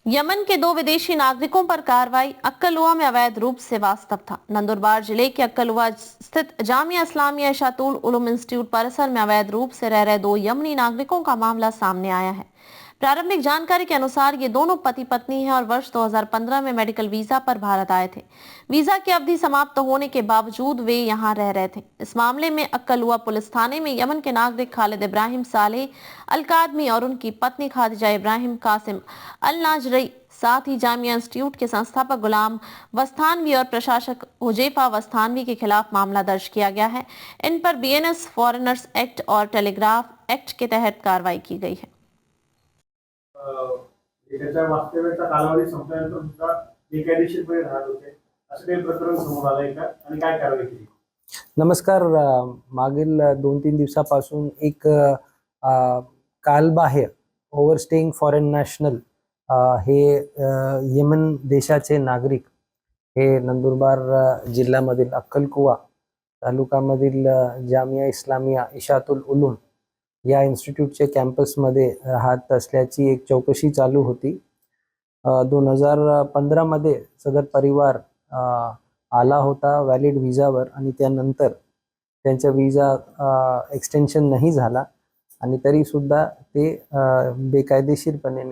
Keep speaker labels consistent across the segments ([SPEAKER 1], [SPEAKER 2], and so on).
[SPEAKER 1] यमन के दो विदेशी नागरिकों पर कार्रवाई। अक्कलुआ में अवैध रूप से वास्तव था। नंदुरबार जिले के अक्कलुआ स्थित जामिया इस्लामिया इशातुल उलूम इंस्टीट्यूट परिसर में अवैध रूप से रह रहे दो यमनी नागरिकों का मामला सामने आया है। प्रारंभिक जानकारी के अनुसार ये दोनों पति पत्नी हैं और वर्ष 2015 में मेडिकल वीजा पर भारत आए थे। वीजा की अवधि समाप्त होने के बावजूद वे यहां रह रहे थे। इस मामले में अक्कलुआ पुलिस थाने में यमन के नागरिक खालिद इब्राहिम सालेह अल कादमी और उनकी पत्नी खादिजा इब्राहिम कासिम अल नाजरी, साथ ही जामिया इंस्टीट्यूट के संस्थापक गुलाम वस्तानवी और प्रशासक हुजैफा वस्तानवी के खिलाफ मामला दर्ज किया गया है। In per BNS foreigners act और टेलीग्राफ एक्ट के तहत कार्रवाई की गई है।
[SPEAKER 2] त्याच्या वास्तव्याचा कालावधी संपल्यानंतर सुद्धा बेकायदेशीरपणे राहत होते, असं काही प्रकरण समोर आलंय का आणि काय कारवाई केली?
[SPEAKER 3] नमस्कार. मागील 2-3 दिवसापासून एक कालबाह्य ओव्हरस्टेइंग फॉरेन नॅशनल हे येमन देशाचे नागरिक हे नंदुरबार जिल्ह्यामधील अक्कलकुवा तालुक्यामधील जामिया इस्लामिया इशातुल उलूम या इन्स्टिट्यूटच्या कॅम्पसमध्ये राहत असल्याची एक चौकशी चालू होती. 2015 मध्ये सदर परिवार आला होता व्हॅलिड व्हिजावर आणि त्यानंतर त्यांचा व्हिजा एक्सटेन्शन नाही झाला आणि तरीसुद्धा ते बेकायदेशीरपणे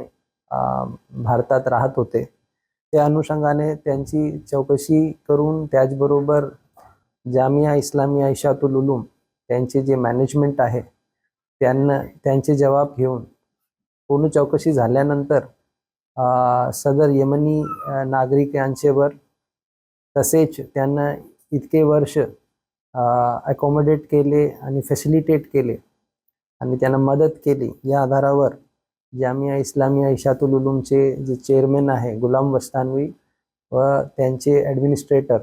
[SPEAKER 3] भारतात राहत होते. त्या अनुषंगाने त्यांची चौकशी करून त्याचबरोबर जामिया इस्लामिया इशातुल उलूम त्यांचे जे मॅनेजमेंट आहे त्यांचे जबाब घेऊन पूर्ण चौकशी झाल्यानंतर सदर यमनी नागरिक यांच्यावर तसेच त्यांना इतके वर्ष अकोमोडेट केले आणि फॅसिलिटेट केले आणि त्यांना मदत केली या आधारावर जामिया इस्लामिया इशातुल उलूमचे जे चेअरमॅन आहे गुलाम वस्तानवी व त्यांचे ॲडमिनिस्ट्रेटर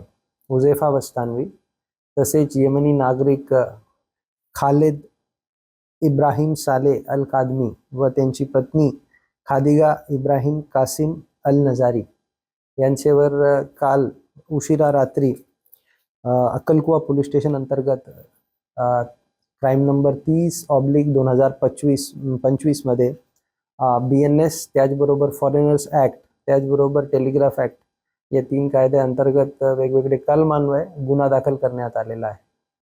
[SPEAKER 3] हुजैफा वस्तानवी तसेच यमनी नागरिक खालिद इब्राहिम सालेह अल कादमी व त्यांची पत्नी खादिजा इब्राहिम कासिम अल नजारी यांच्यावर काल उशिरा रात्री अक्कलकुवा पोलीस स्टेशन अंतर्गत क्राईम नंबर 30/2025 मध्ये BNS त्याचबरोबर फॉरेनर्स ॲक्ट त्याचबरोबर टेलिग्राफ ॲक्ट या 3 कायद्याअंतर्गत वेगवेगळे कलमान्वये गुन्हा दाखल करण्यात आलेला आहे.